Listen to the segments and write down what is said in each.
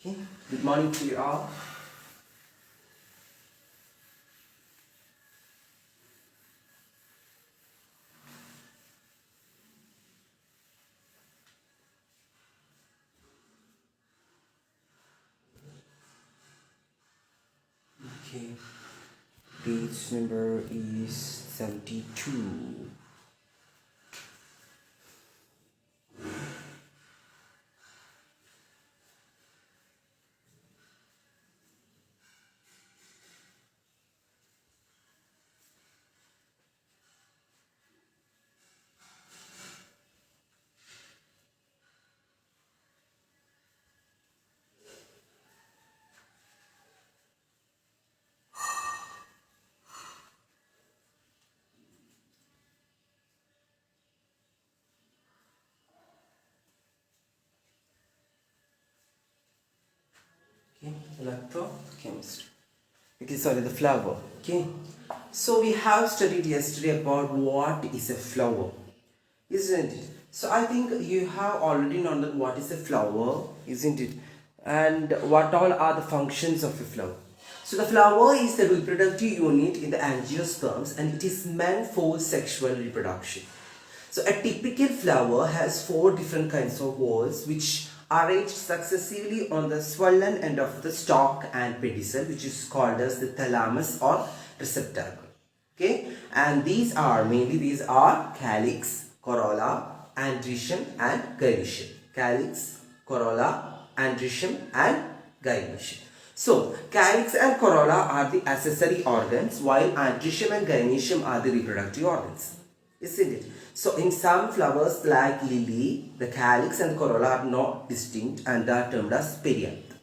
Okay, good morning to you all. Okay, page number is 72. Okay, electrochemistry. Okay, sorry, the flower. Okay, so we have studied yesterday about what is a flower, isn't it? So I think you have already known that what is a flower, isn't it? And what all are the functions of a flower. So the flower is the reproductive unit in the angiosperms and it is meant for sexual reproduction. So a typical flower has 4 different kinds of whorls which arrange successively on the swollen end of the stalk and pedicel, which is called as the thalamus or receptacle. Okay, and these are calyx, corolla, androecium and gynoecium. Calyx, corolla, androecium and gynoecium. So calyx and corolla are the accessory organs while androecium and gynoecium are the reproductive organs, isn't it? So in some flowers like lily, the calyx and the corolla are not distinct and are termed as perianth.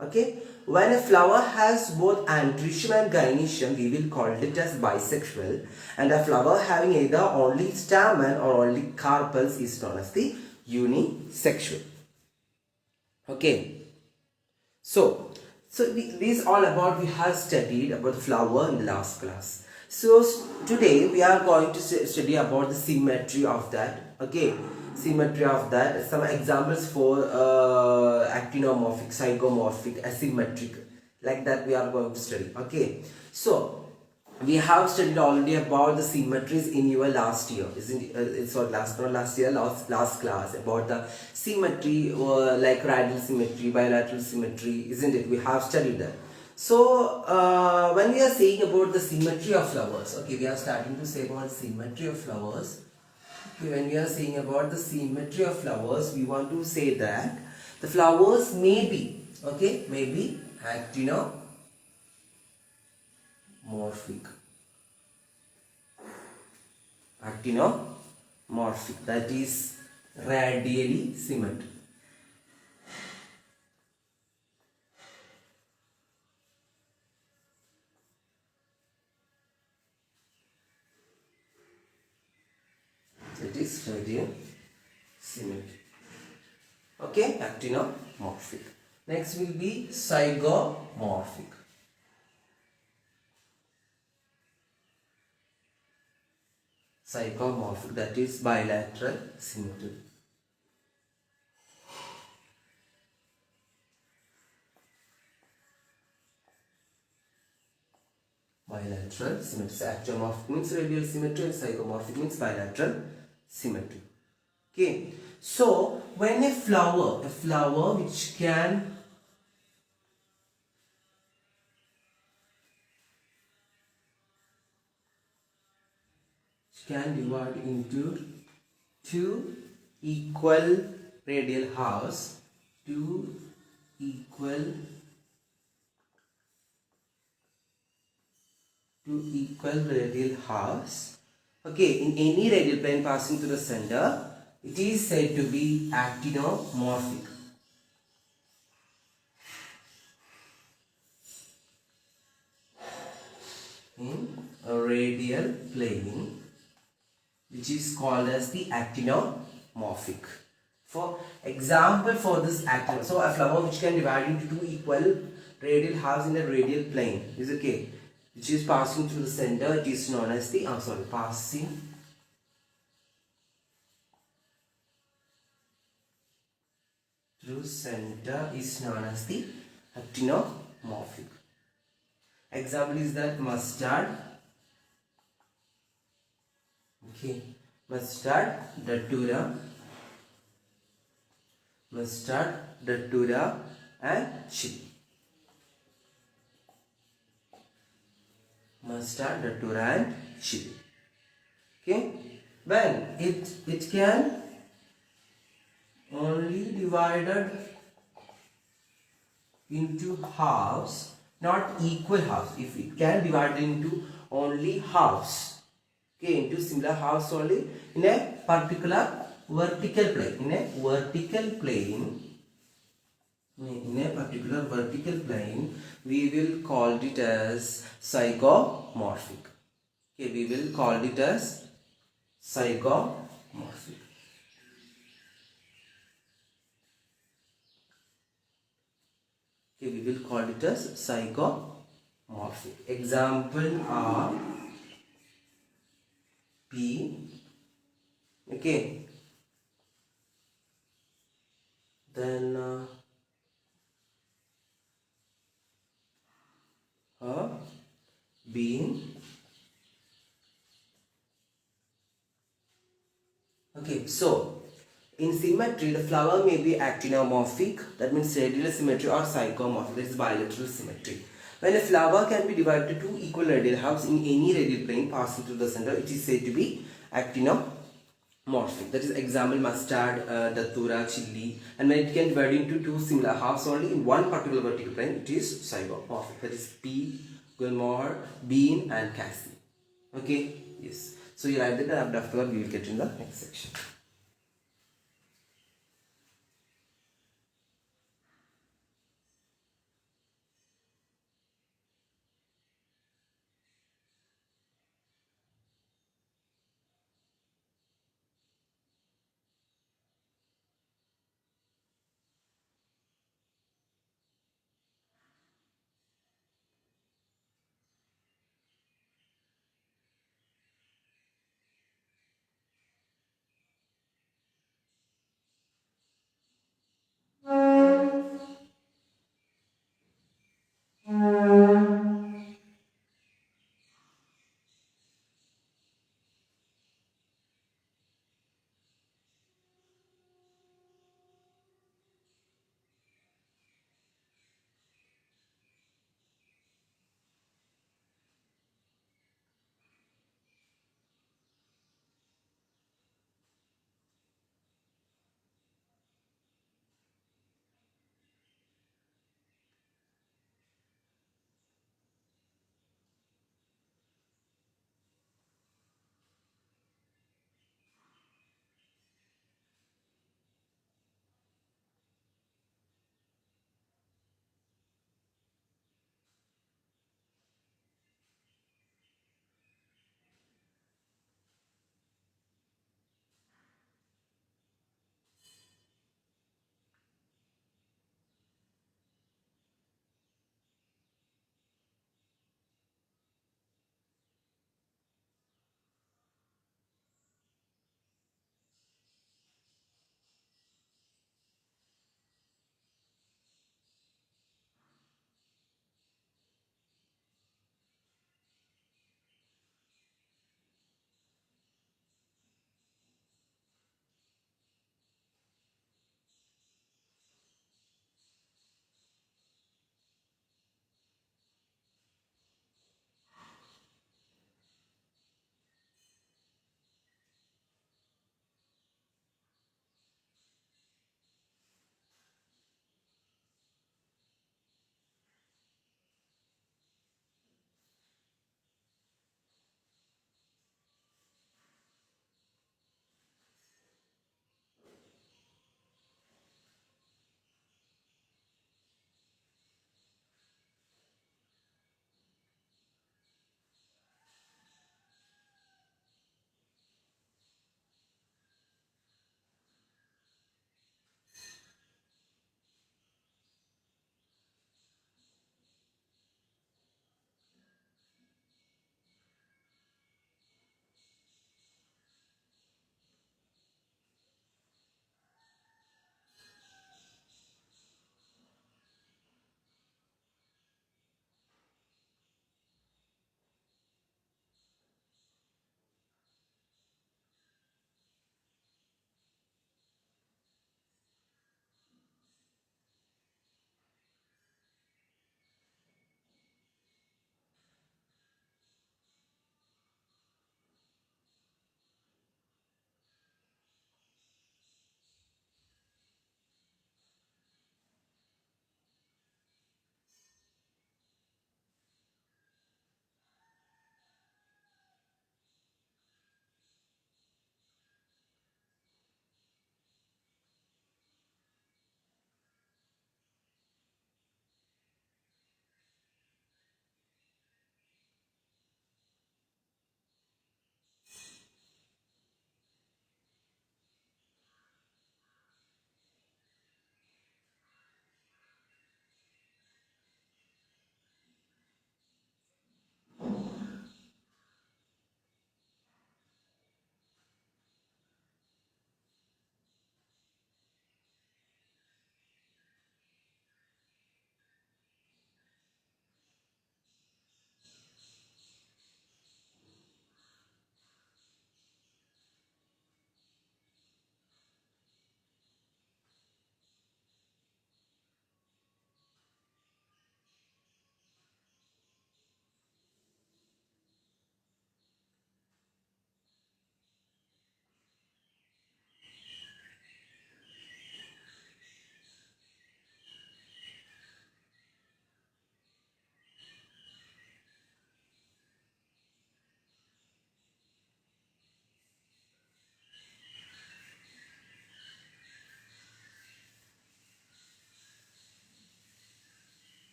Okay, when a flower has both androecium and gynoecium, we will call it as bisexual, and a flower having either only stamen or only carpels is known as the unisexual. Okay, so this all about we have studied about the flower in the last class. So today we are going to study about the symmetry of that. Okay, symmetry of that. Some examples for actinomorphic, zygomorphic, asymmetric, like that we are going to study. Okay, so we have studied already about the symmetries in your last year, isn't it? It's not last year, last class about the symmetry, like radial symmetry, bilateral symmetry, isn't it? We have studied that. So when we are saying about the symmetry of flowers, okay, we are starting to say about symmetry of flowers. Okay, when we are saying about the symmetry of flowers, we want to say that the flowers may be, okay, may be actinomorphic. Actinomorphic, that is radially symmetric. That is radial symmetry. Okay, actinomorphic. Next will be zygomorphic. Zygomorphic, that is bilateral symmetry. Bilateral symmetry. So actinomorphic means radial symmetry and zygomorphic means bilateral symmetry. Okay, so when a flower which can divide into 2 equal radial halves, 2 equal radial halves. Okay, in any radial plane passing through the center, it is said to be actinomorphic. In a radial plane, which is called as the actinomorphic. For example, for this so a flower which can divide into 2 equal radial halves in a radial plane is okay, which is passing through the center, it is known as the passing through center is known as the actinomorphic. Example is that mustard. Okay, mustard, datura, and chili. Mustard, datura, and chili. Okay, when it can only divided into halves, not equal halves. If it can divide into only halves, okay, into similar halves only in a particular vertical plane, in a particular vertical plane, we will call it as zygomorphic. Okay, we will call it as zygomorphic. Okay, we will call it as zygomorphic. Example are P. Okay. Then bean. Okay, so in symmetry, the flower may be actinomorphic, that means radial symmetry, or zygomorphic, that is bilateral symmetry. When a flower can be divided into two equal radial halves in any radial plane passing through the center, it is said to be actinomorphic. That is example mustard, datura, chili, and when it can divide into two similar halves only in one particular vertical plane, it is zygomorphic. That is pea, gulmohar, bean, and cassie. Okay, yes. So you write that, and after that we will get in the next section.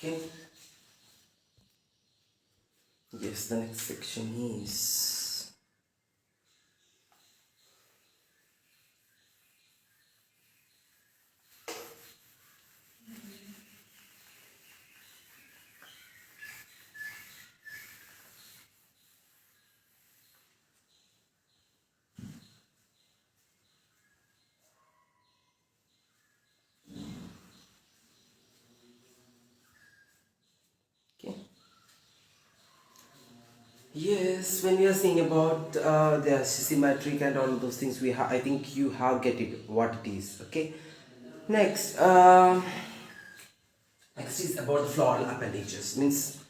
Okay. Yes, the next section is okay. Yes, when we are saying about the symmetric and all those things, I think you have get it what it is. Okay. Next, next is about the floral appendages. Means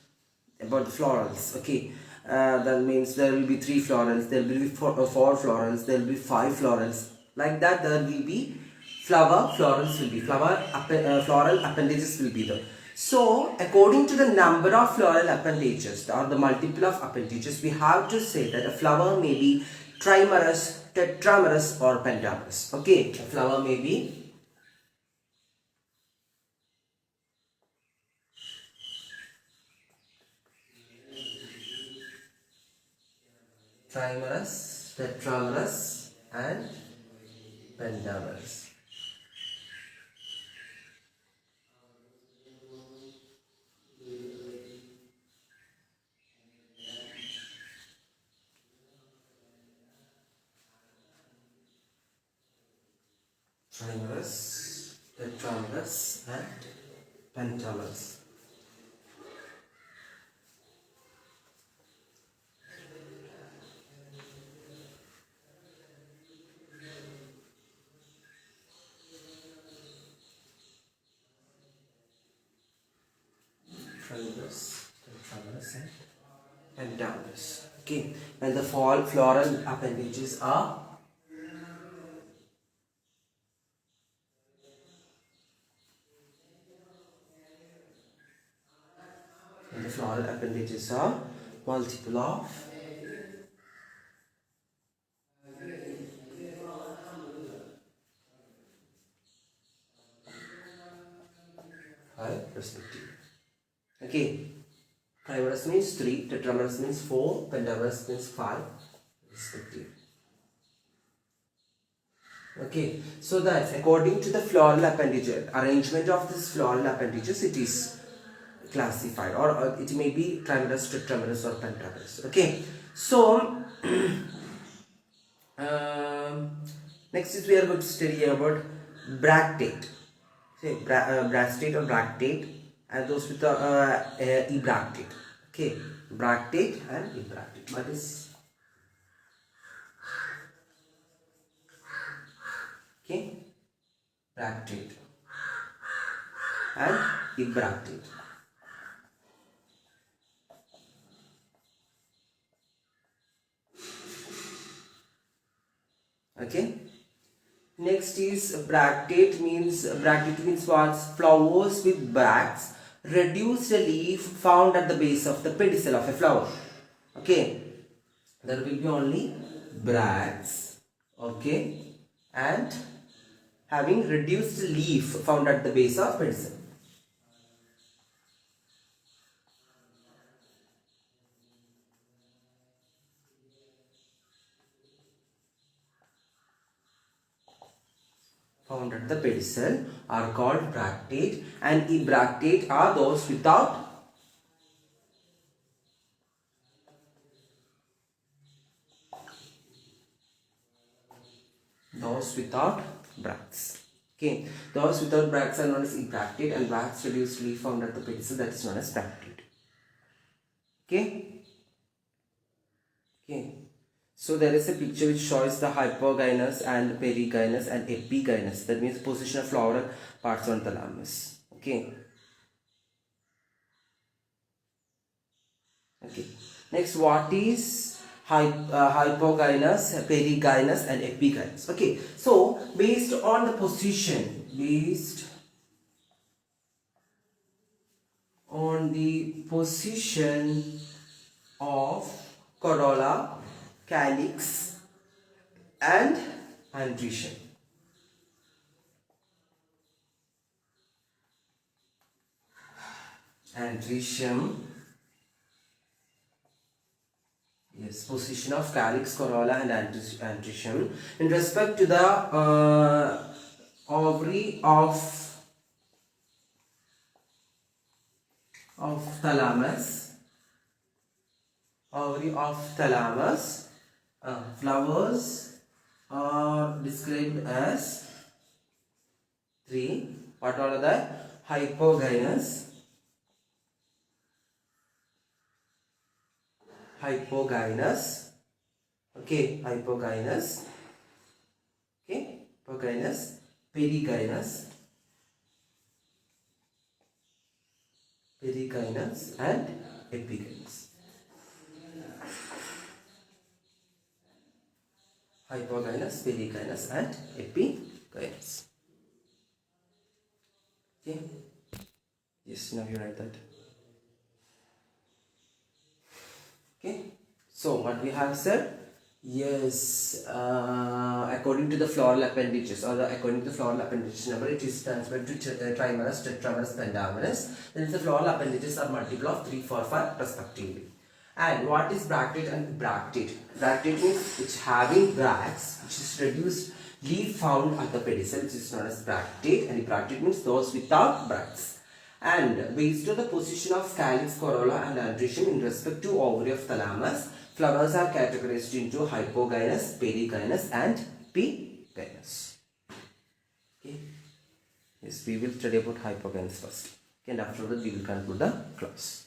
about the florals. Okay. That means there will be three florals. There will be four florals. There will be five florals. Like that, there will be florals will be floral appendages will be there. So, according to the number of floral appendages or the multiple of appendages, we have to say that a flower may be trimerous, tetramerous, or pentamerous. Okay, a flower may be trimerous, tetramerous, and pentamerous. Trimerous, tetramerous, and pentamerous. Trimerous, tetramerous, and pentamerous. Okay, and the floral appendages are and the floral appendages are multiple of five respectively. Okay, trimerous means three, tetramerous means four, pentamerous means five respectively. Okay, so that according to the floral appendage arrangement of this floral appendages, it is classified, or it may be trimerous, tetramerous, or pentamerous. Okay, so next is we are going to study about bractate. Say bractate or bractate, and those with the ebractate. Okay, bractate and ebractate. What is okay? Bractate and ebractate. Okay. Next is bractate means what? Flowers with bracts, reduced leaf found at the base of the pedicel of a flower. Okay, there will be only bracts. Okay, and having reduced leaf found at the base of pedicel. Found at the pedicel are called bractate, and ebractate are those without bracts. Okay, those without bracts are known as ebractate, and bracts reduced leaf found at the pedicel, that is known as bractate. Okay. Okay. So there is a picture which shows the hypogynous and perigynous and epigynous. That means position of floral parts on thalamus. Okay. Okay. Next, what is hypogynous, perigynous, and epigynous? Okay. So based on the position, based on the position of corolla, calyx, and androecium. Androecium. Yes, position of calyx, corolla and androecium in respect to the ovary of thalamus. Ovary of thalamus. Flowers are described as three. What are the hypogynous, okay, hypogynous, okay, hypogynous, perigynous, and epigynous. Hypogynous, perigynous and epigynous. Okay. Yes, now you write that. Okay. So what we have said, yes, according to the floral appendages or according to the floral appendage number, it is transferred to trimerous, tetramerous, pentamerous. Then the floral appendages are multiple of 3, 4, 5 respectively. And what is bracted and bracted? Bracted means it's having bracts, which is reduced leaf found at the pedicel, which is known as bracted, and bracted means those without bracts. And based on the position of calyx, corolla and androecium in respect to ovary of thalamus, flowers are categorized into hypogynous, perigynous and epigynous. Okay. Yes, we will study about hypogynous first. Okay, and after that we will conclude the class.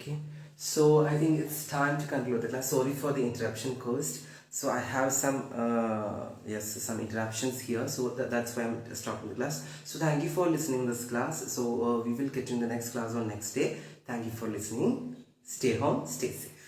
Okay, so I think it's time to conclude the class. Sorry for the interruption caused. So I have some some interruptions here, so that's why I'm stopping the class. So thank you for listening this class. So we will get you in the next class on next day. Thank you for listening. Stay home, stay safe.